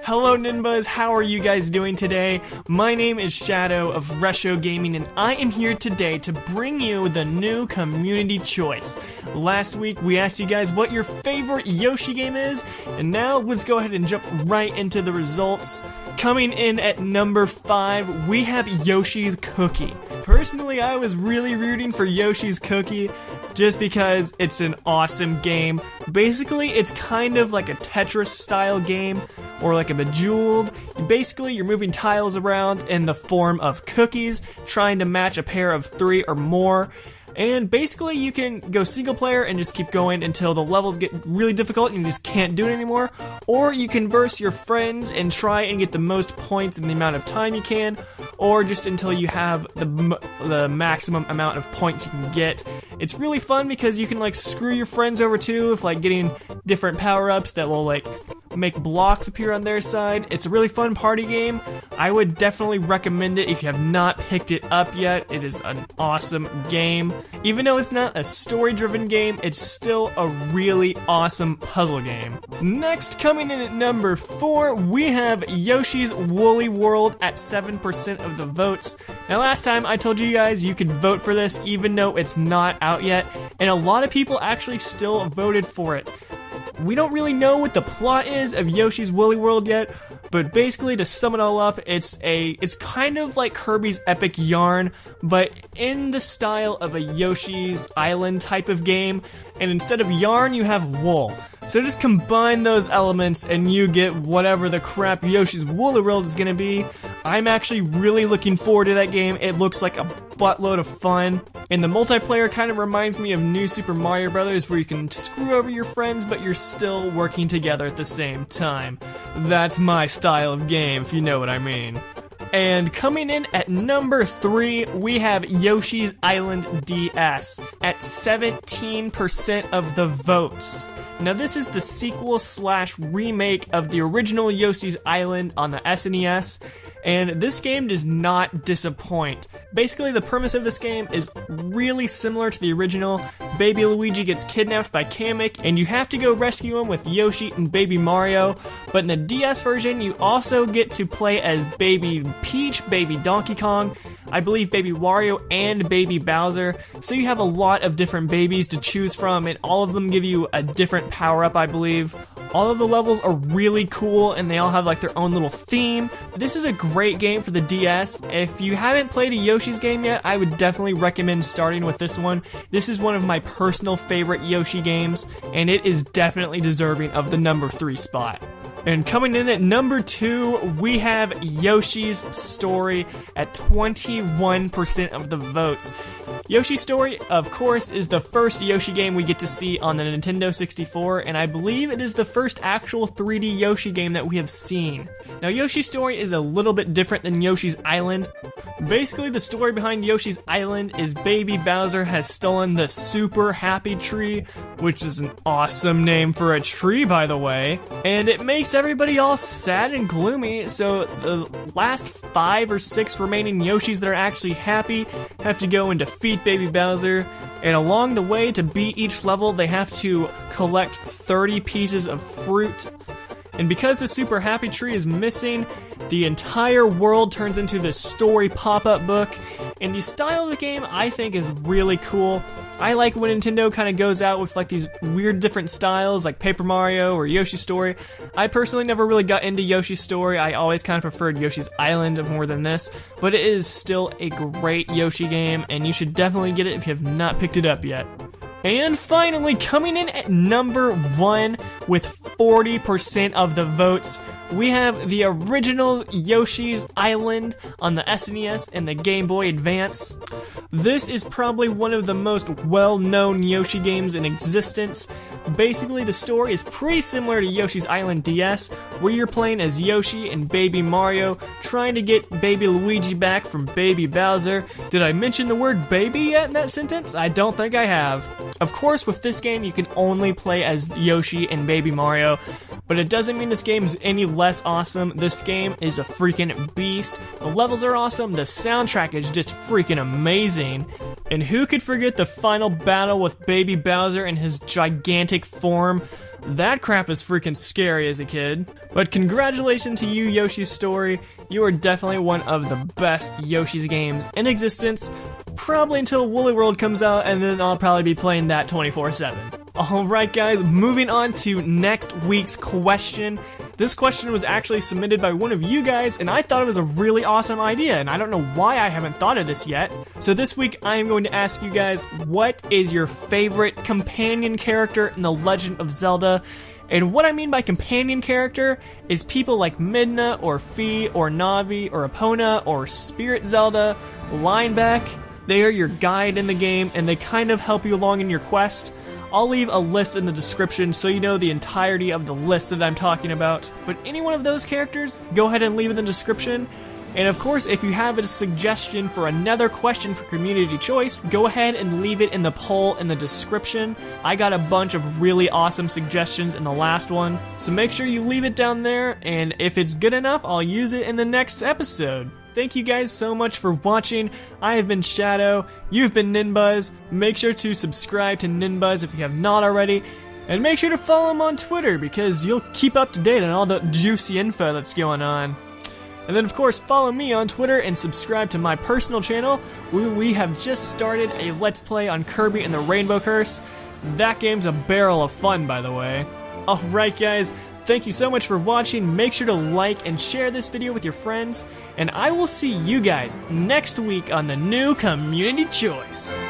Hello NinBuzz, how are you guys doing today? My name is Shadow of Resho Gaming and I am here today to bring you the new community choice. Last week we asked you guys what your favorite Yoshi game is, and now let's go ahead and jump right into the results. Coming in at number 5, we have Yoshi's Cookie. Personally, I was really rooting for Yoshi's Cookie just because it's an awesome game. Basically, it's kind of like a Tetris style game, or like a Bejeweled. Basically, you're moving tiles around in the form of cookies, trying to match a pair of 3 or more. And basically, you can go single player and just keep going until the levels get really difficult and you just can't do it anymore. Or you can verse your friends and try and get the most points in the amount of time you can, or just until you have the maximum amount of points you can get. It's really fun because you can like screw your friends over too with like getting different power-ups that will like make blocks appear on their side. It's a really fun party game. I would definitely recommend it if you have not picked it up yet. It is an awesome game. Even though it's not a story-driven game, it's still a really awesome puzzle game. Next, coming in at number 4, we have Yoshi's Woolly World at 7% of the votes. Now last time I told you guys you could vote for this even though it's not out yet, and a lot of people actually still voted for it. We don't really know what the plot is of Yoshi's Woolly World yet, but basically to sum it all up, it's kind of like Kirby's Epic Yarn, but in the style of a Yoshi's Island type of game, and instead of yarn you have wool. So just combine those elements and you get whatever the crap Yoshi's Woolly World is gonna be. I'm actually really looking forward to that game. It looks like a buttload of fun. And the multiplayer kind of reminds me of New Super Mario Bros. Where you can screw over your friends, but you're still working together at the same time. That's my style of game, if you know what I mean. And coming in at number 3, we have Yoshi's Island DS at 17% of the votes. Now this is the sequel / remake of the original Yoshi's Island on the SNES, and this game does not disappoint. Basically, the premise of this game is really similar to the original. Baby Luigi gets kidnapped by Kamek, and you have to go rescue him with Yoshi and Baby Mario. But in the DS version, you also get to play as Baby Peach, Baby Donkey Kong, I believe Baby Wario, and Baby Bowser. So you have a lot of different babies to choose from, and all of them give you a different power-up, I believe. All of the levels are really cool, and they all have like their own little theme. This is a great game for the DS. If you haven't played a Yoshi's game yet, I would definitely recommend starting with this one. This is one of my personal favorite Yoshi games, and it is definitely deserving of the number 3 spot. And coming in at number 2, we have Yoshi's Story at 21% of the votes. Yoshi's Story, of course, is the first Yoshi game we get to see on the Nintendo 64, and I believe it is the first actual 3D Yoshi game that we have seen. Now, Yoshi's Story is a little bit different than Yoshi's Island. Basically, the story behind Yoshi's Island is Baby Bowser has stolen the Super Happy Tree, which is an awesome name for a tree, by the way, and it makes everybody all sad and gloomy, so the last 5 or 6 remaining Yoshis that are actually happy have to go and defeat Baby Bowser, and along the way to beat each level they have to collect 30 pieces of fruit. And because the Super Happy Tree is missing, the entire world turns into this story pop-up book, and the style of the game I think is really cool. I like when Nintendo kind of goes out with like these weird different styles like Paper Mario or Yoshi's Story. I personally never really got into Yoshi's Story. I always kind of preferred Yoshi's Island more than this, but it is still a great Yoshi game, and you should definitely get it if you have not picked it up yet. And finally, coming in at number 1 with 40% of the votes, we have the original Yoshi's Island on the SNES and the Game Boy Advance. This is probably one of the most well-known Yoshi games in existence. Basically, the story is pretty similar to Yoshi's Island DS, where you're playing as Yoshi and Baby Mario, trying to get Baby Luigi back from Baby Bowser. Did I mention the word baby yet in that sentence? I don't think I have. Of course, with this game, you can only play as Yoshi and Baby Mario, but it doesn't mean this game is any less awesome. This game is a freaking beast. The levels are awesome, the soundtrack is just freaking amazing. And who could forget the final battle with Baby Bowser in his gigantic form? That crap is freaking scary as a kid. But congratulations to you, Yoshi's Story. You are definitely one of the best Yoshi's games in existence. Probably until Woolly World comes out, and then I'll probably be playing that 24/7. Alright guys, moving on to next week's question. This question was actually submitted by one of you guys, and I thought it was a really awesome idea, and I don't know why I haven't thought of this yet. So this week, I am going to ask you guys, what is your favorite companion character in The Legend of Zelda? And what I mean by companion character is people like Midna, or Fi, or Navi, or Epona, or Spirit Zelda, Lineback. They are your guide in the game, and they kind of help you along in your quest. I'll leave a list in the description so you know the entirety of the list that I'm talking about. But any one of those characters, go ahead and leave in the description. And of course, if you have a suggestion for another question for community choice, go ahead and leave it in the poll in the description. I got a bunch of really awesome suggestions in the last one, so make sure you leave it down there, and if it's good enough, I'll use it in the next episode. Thank you guys so much for watching. I have been Shadow, you've been NinBuzz. Make sure to subscribe to NinBuzz if you have not already, and make sure to follow him on Twitter because you'll keep up to date on all the juicy info that's going on. And then of course follow me on Twitter and subscribe to my personal channel where we have just started a Let's Play on Kirby and the Rainbow Curse. That game's a barrel of fun, by the way. Alright guys, thank you so much for watching. Make sure to like and share this video with your friends, and I will see you guys next week on the new Community Choice.